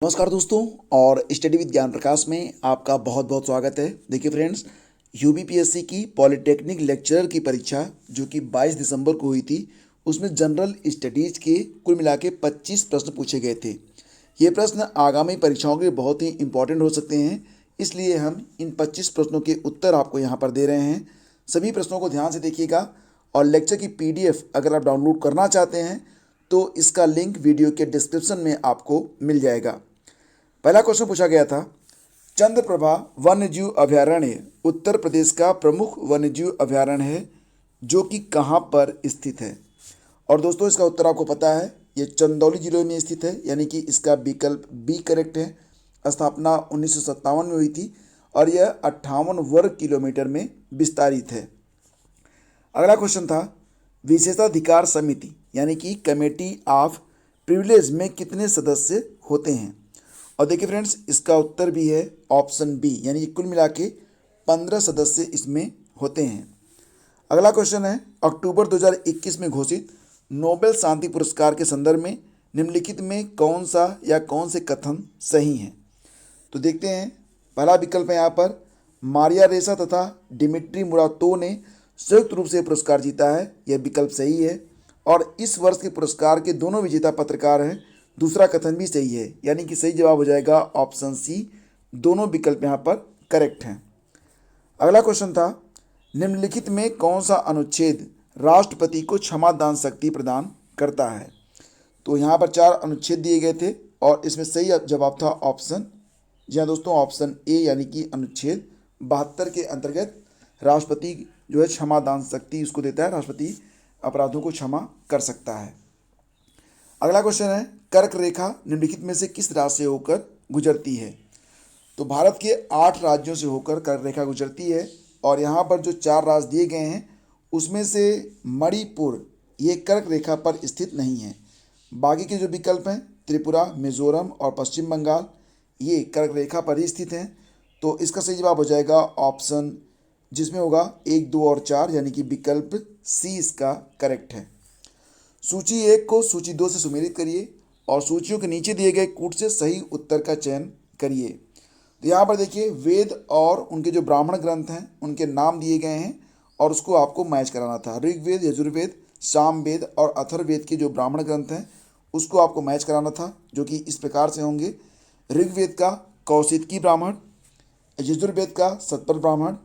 नमस्कार दोस्तों और स्टडी विद ज्ञान प्रकाश में आपका बहुत बहुत स्वागत है। देखिए फ्रेंड्स, यूबीपीएससी की पॉलिटेक्निक लेक्चरर की परीक्षा जो कि 22 दिसंबर को हुई थी, उसमें जनरल स्टडीज़ के कुल मिला के 25 प्रश्न पूछे गए थे। ये प्रश्न आगामी परीक्षाओं के लिए बहुत ही इंपॉर्टेंट हो सकते हैं, इसलिए हम इन 25 प्रश्नों के उत्तर आपको यहाँ पर दे रहे हैं। सभी प्रश्नों को ध्यान से देखिएगा और लेक्चर की पीडीएफ अगर आप डाउनलोड करना चाहते हैं तो इसका लिंक वीडियो के डिस्क्रिप्शन में आपको मिल जाएगा। पहला क्वेश्चन पूछा गया था, चंद्रप्रभा वन्यजीव अभयारण्य उत्तर प्रदेश का प्रमुख वन्यजीव अभयारण्य है जो कि कहाँ पर स्थित है। और दोस्तों इसका उत्तर आपको पता है, ये चंदौली जिले में स्थित है, यानी कि इसका विकल्प बी करेक्ट है। स्थापना 1957 में हुई थी और यह 58 वर्ग किलोमीटर में विस्तारित है। अगला क्वेश्चन था, विशेषाधिकार समिति यानी कि कमेटी ऑफ प्रिविलेज में कितने सदस्य होते हैं। और देखिए फ्रेंड्स, इसका उत्तर भी है ऑप्शन बी, यानी कि कुल मिला के 15 सदस्य इसमें होते हैं। अगला क्वेश्चन है, अक्टूबर 2021 में घोषित नोबेल शांति पुरस्कार के संदर्भ में निम्नलिखित में कौन सा या कौन से कथन सही हैं। तो देखते हैं, पहला विकल्प है यहाँ पर, मारिया रेसा तथा डिमिट्री मुराटोव ने संयुक्त रूप से पुरस्कार जीता है, यह विकल्प सही है। और इस वर्ष के पुरस्कार के दोनों विजेता पत्रकार हैं, दूसरा कथन भी सही है, यानी कि सही जवाब हो जाएगा ऑप्शन सी। दोनों विकल्प यहाँ पर करेक्ट हैं। अगला क्वेश्चन था, निम्नलिखित में कौन सा अनुच्छेद राष्ट्रपति को क्षमा दान शक्ति प्रदान करता है। तो यहाँ पर 4 अनुच्छेद दिए गए थे और इसमें सही जवाब था ऑप्शन, जी हाँ दोस्तों, ऑप्शन ए, यानी कि अनुच्छेद 72 के अंतर्गत राष्ट्रपति जो है क्षमा दान शक्ति उसको देता है, राष्ट्रपति अपराधों को क्षमा कर सकता है। अगला क्वेश्चन है, कर्क रेखा निम्नलिखित में से किस राज्य से होकर गुजरती है। तो भारत के 8 राज्यों से होकर कर्क रेखा गुजरती है और यहाँ पर जो 4 राज्य दिए गए हैं उसमें से मणिपुर ये कर्क रेखा पर स्थित नहीं है। बाकी के जो विकल्प हैं त्रिपुरा, मिजोरम और पश्चिम बंगाल ये कर्क रेखा पर ही स्थित हैं। तो इसका सही जवाब हो जाएगा ऑप्शन, जिसमें होगा 1, 2 और 4, यानी कि विकल्प सी इसका करेक्ट है। सूची 1 को सूची 2 से सुमेलित करिए और सूचियों के नीचे दिए गए कूट से सही उत्तर का चयन करिए। तो यहाँ पर देखिए, वेद और उनके जो ब्राह्मण ग्रंथ हैं उनके नाम दिए गए हैं और उसको आपको मैच कराना था। ऋग्वेद, यजुर्वेद, सामवेद और अथर्ववेद के जो ब्राह्मण ग्रंथ हैं उसको आपको मैच कराना था, जो कि इस प्रकार से होंगे। ऋग्वेद का कौशिकी ब्राह्मण, यजुर्वेद का शतपथ ब्राह्मण,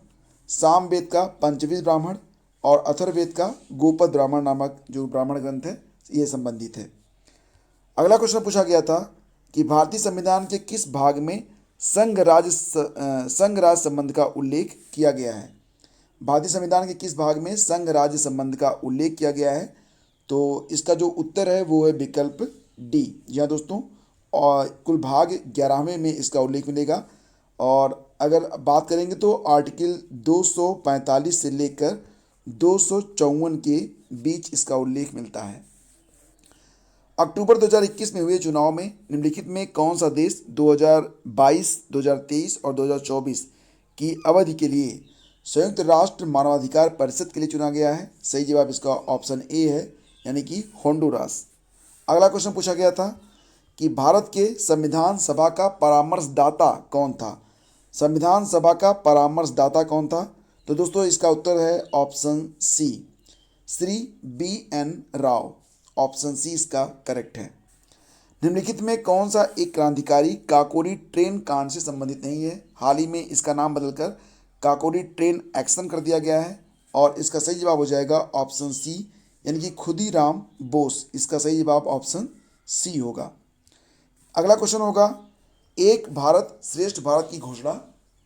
सामवेद का पंचविंश ब्राह्मण और अथर्ववेद का गोपद ब्राह्मण नामक जो ब्राह्मण ग्रंथ है ये संबंधित है। अगला क्वेश्चन पूछा गया था कि भारतीय संविधान के किस भाग में संघ राज्य संबंध का उल्लेख किया गया है। भारतीय संविधान के किस भाग में संघ राज्य संबंध का उल्लेख किया गया है। तो इसका जो उत्तर है वो है विकल्प डी। जी हाँ दोस्तों, और कुल भाग 11वें में इसका उल्लेख मिलेगा। और अगर बात करेंगे तो आर्टिकल 245 से लेकर 254 के बीच इसका उल्लेख मिलता है। अक्टूबर 2021 में हुए चुनाव में निम्नलिखित में कौन सा देश 2022, 2023 और 2024 की अवधि के लिए संयुक्त राष्ट्र मानवाधिकार परिषद के लिए चुना गया है। सही जवाब इसका ऑप्शन ए है, यानी कि होंडुरास। अगला क्वेश्चन पूछा गया था कि भारत के संविधान सभा का परामर्शदाता कौन था। संविधान सभा का परामर्शदाता कौन था। तो दोस्तों इसका उत्तर है option C, Shri BN Rao. Option C इसका करेक्ट है। निम्नलिखित में कौन सा एक क्रांतिकारी काकोरी ट्रेन कांड से संबंधित नहीं है। हाल ही में इसका नाम बदलकर काकोरी ट्रेन एक्शन कर दिया गया है और इसका सही जवाब हो जाएगा ऑप्शन सी, यानी कि खुदीराम बोस। इसका सही जवाब ऑप्शन सी होगा। अगला क्वेश्चन होगा, एक भारत श्रेष्ठ भारत की घोषणा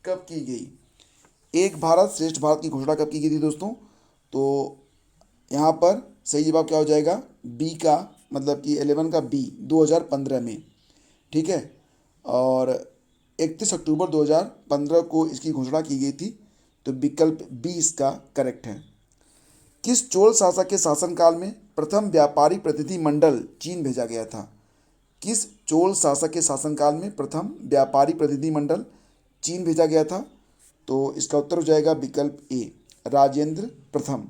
कब की गई। एक भारत श्रेष्ठ भारत की घोषणा कब की गई थी दोस्तों। तो यहाँ पर सही जवाब क्या हो जाएगा, बी का, मतलब कि 11 का बी, 2015 में। ठीक है, और 31 अक्टूबर 2015 को इसकी घोषणा की गई थी। तो विकल्प बी इसका करेक्ट है। किस चोल शासक के शासनकाल में प्रथम व्यापारी प्रतिनिधि मंडल चीन भेजा गया था। किस चोल शासक के शासनकाल में प्रथम व्यापारी प्रतिनिधि मंडल चीन भेजा गया था। तो इसका उत्तर हो जाएगा विकल्प ए, राजेंद्र प्रथम।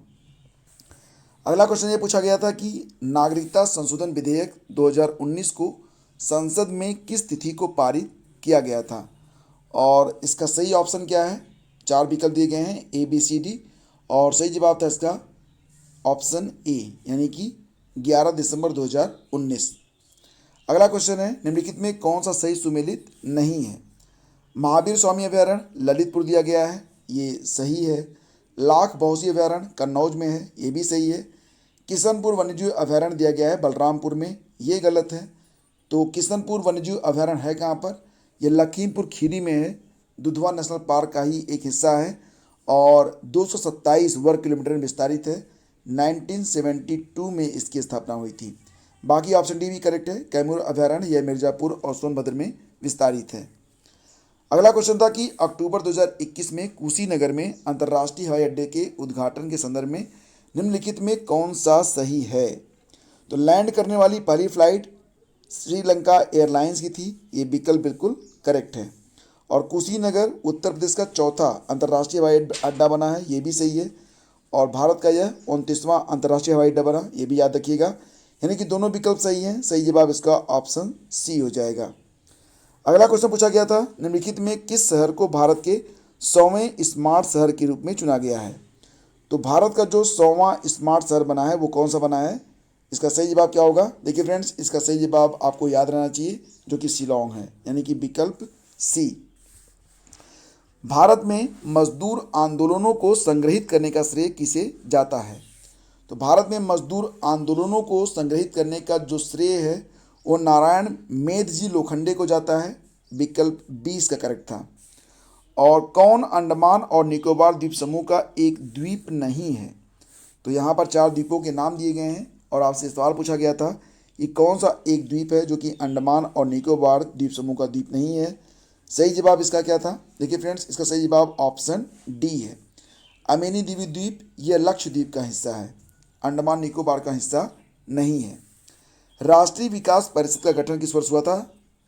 अगला क्वेश्चन ये पूछा गया था कि नागरिकता संशोधन विधेयक 2019 को संसद में किस तिथि को पारित किया गया था? और इसका सही ऑप्शन क्या है? 4 विकल्प दिए गए हैं, ए बी सी डी, और सही जवाब था इसका ऑप्शन ए, यानी कि 11 दिसंबर 2019। अगला क्वेश्चन है, निम्नलिखित में कौन सा सही सुमेलित नहीं है? महावीर स्वामी अभयारण्य ललितपुर दिया गया है, ये सही है। लाख बहौसी अभयारण्य कन्नौज में है, ये भी सही है। किशनपुर वन्यजीव अभयारण्य दिया गया है बलरामपुर में, ये गलत है। तो किशनपुर वन्यजीव अभयारण्य है कहाँ पर? ये लखीमपुर खीरी में है, दुधवा नेशनल पार्क का ही एक हिस्सा है और 227 वर्ग किलोमीटर में विस्तारित है। 1972 में इसकी स्थापना हुई थी। बाकी ऑप्शन डी भी करेक्ट है, कैमूर अभयारण्य यह मिर्ज़ापुर और सोनभद्र में विस्तारित है। अगला क्वेश्चन था कि अक्टूबर 2021 में कुशीनगर में अंतर्राष्ट्रीय हवाई अड्डे के उद्घाटन के संदर्भ में निम्नलिखित में कौन सा सही है? तो लैंड करने वाली पहली फ्लाइट श्रीलंका एयरलाइंस की थी, ये विकल्प बिल्कुल करेक्ट है। और कुशीनगर उत्तर प्रदेश का चौथा अंतर्राष्ट्रीय हवाई अड्डा बना है, ये भी सही है। और भारत का यह 29वां अंतर्राष्ट्रीय हवाई अड्डा बना, ये भी याद रखिएगा। यानी कि दोनों विकल्प सही हैं, सही जवाब इसका ऑप्शन सी हो जाएगा। अगला क्वेश्चन पूछा गया था, निम्नलिखित में किस शहर को भारत के 100वें स्मार्ट शहर के रूप में चुना गया है? तो भारत का जो 100वां स्मार्ट शहर बना है वो कौन सा बना है? इसका सही जवाब क्या होगा? देखिए फ्रेंड्स, इसका सही जवाब आपको याद रहना चाहिए, जो कि शिलोंग है, यानी कि विकल्प सी। भारत में मजदूर आंदोलनों को संग्रहित करने का श्रेय किसे जाता है? तो भारत में मजदूर आंदोलनों को संग्रहित करने का जो श्रेय है वो नारायण मेघजी लोखंडे को जाता है, विकल्प 20 का करेक्ट था। और कौन अंडमान और निकोबार द्वीप समूह का एक द्वीप नहीं है? तो यहाँ पर 4 द्वीपों के नाम दिए गए हैं और आपसे सवाल पूछा गया था कि कौन सा एक द्वीप है जो कि अंडमान और निकोबार द्वीप समूह का द्वीप नहीं है। सही जवाब इसका क्या था? देखिए फ्रेंड्स, इसका सही जवाब ऑप्शन डी है, अमेनी द्वीप द्वीप, यह लक्षद्वीप का हिस्सा है, अंडमान निकोबार का हिस्सा नहीं है। राष्ट्रीय विकास परिषद का गठन किस वर्ष हुआ था?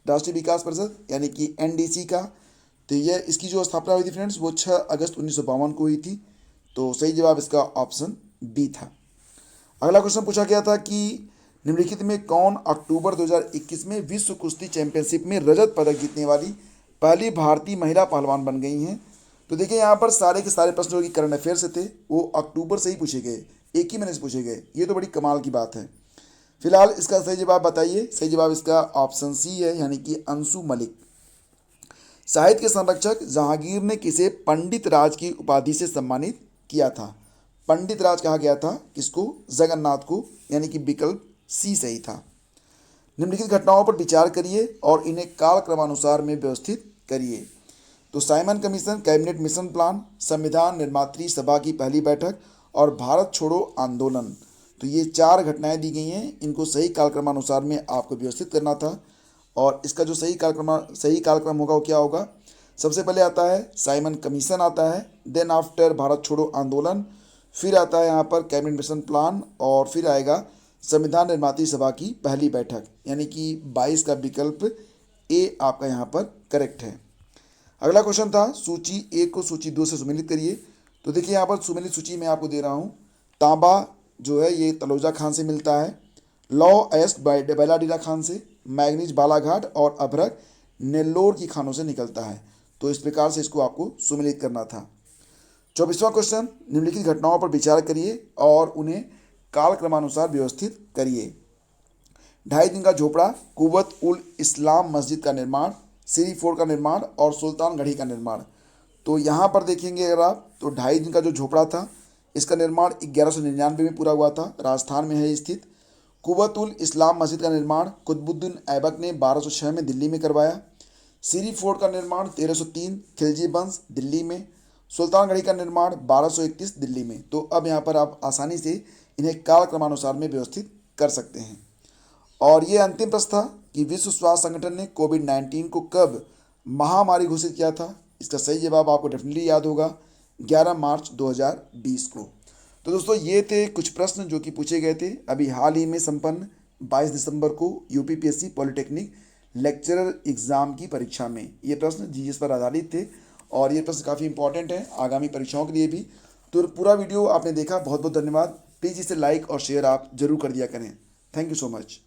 राष्ट्रीय विकास परिषद यानी कि एनडीसी का, तो यह इसकी जो स्थापना हुई थी फ्रेंड्स वो 6 अगस्त 1952 को हुई थी। तो सही जवाब इसका ऑप्शन बी था। अगला क्वेश्चन पूछा गया था कि निम्नलिखित में कौन अक्टूबर 2021 में विश्व कुश्ती चैंपियनशिप में रजत पदक जीतने वाली पहली भारतीय महिला पहलवान बन गई हैं? तो देखिए यहाँ पर सारे के सारे प्रश्न जो कि करंट अफेयर से थे वो अक्टूबर से ही पूछे गए, एक ही महीने से पूछे गए, ये तो बड़ी कमाल की बात है। फिलहाल इसका सही जवाब बताइए। सही जवाब इसका ऑप्शन सी है, यानी कि अंशु मलिक। साहित्य के संरक्षक जहांगीर ने किसे पंडित राज की उपाधि से सम्मानित किया था? पंडित राज कहा गया था किसको? जगन्नाथ को, यानी कि विकल्प सी सही था। निम्नलिखित घटनाओं पर विचार करिए और इन्हें कालक्रमानुसार में व्यवस्थित करिए। तो Simon commission, cabinet mission plan, संविधान निर्मात्री सभा की पहली बैठक और भारत छोड़ो आंदोलन, तो ये 4 घटनाएं दी गई हैं। इनको सही कालक्रमानुसार में आपको व्यवस्थित करना था। और इसका जो सही कालक्रम होगा वो क्या होगा? सबसे पहले आता है साइमन कमीशन आता है, देन आफ्टर भारत छोड़ो आंदोलन, फिर आता है यहाँ पर कैबिनेट मिशन प्लान, और फिर आएगा संविधान निर्मात्री सभा की पहली बैठक, यानी कि 22 का विकल्प ए आपका यहाँ पर करेक्ट है। अगला क्वेश्चन था, सूची 1 को सूची 2 से सुमेलित करिए। तो देखिए यहाँ पर सुमेलित सूची मैं आपको दे रहा हूँ। तांबा जो है ये तलोजा खान से मिलता है, लौ एस्ट बैलाडीला खान से, मैग्नीज बालाघाट और अभ्रक नेल्लोर की खानों से निकलता है। तो इस प्रकार से इसको आपको सुमेलित करना था। 24वां क्वेश्चन, निम्नलिखित घटनाओं पर विचार करिए और उन्हें कालक्रमानुसार व्यवस्थित करिए। 2.5 दिन का झोपड़ा, कुव्वत उल इस्लाम मस्जिद का निर्माण, सीरी फोर्ट का निर्माण और सुल्तान गढ़ी का निर्माण। तो यहाँ पर देखेंगे अगर आप, तो 2.5 दिन का जो झोपड़ा था इसका निर्माण 1199 में पूरा हुआ था, राजस्थान में है स्थित। कुव्वत उल इस्लाम मस्जिद का निर्माण कुतुबुद्दीन ऐबक ने 1206 में दिल्ली में करवाया। सीरी फोर्ट का निर्माण 1303 खिलजी वंश दिल्ली में। सुल्तान गढ़ी का निर्माण 1231 दिल्ली में। तो अब यहाँ पर आप आसानी से इन्हें कालक्रमानुसार में व्यवस्थित कर सकते हैं। और ये अंतिम प्रश्न था कि विश्व स्वास्थ्य संगठन ने कोविड-19 को कब महामारी घोषित किया था? इसका सही जवाब आपको डेफिनेटली याद होगा, 11 मार्च 2020 को। तो दोस्तों ये थे कुछ प्रश्न जो कि पूछे गए थे अभी हाल ही में संपन्न 22 दिसंबर को यूपीपीएससी पॉलिटेक्निक लेक्चरर एग्ज़ाम की परीक्षा में। ये प्रश्न जीएस पर आधारित थे और ये प्रश्न काफ़ी इंपॉर्टेंट है आगामी परीक्षाओं के लिए भी। तो पूरा वीडियो आपने देखा, बहुत बहुत धन्यवाद। प्लीज़ इसे लाइक और शेयर आप जरूर कर दिया करें। Thank you so much.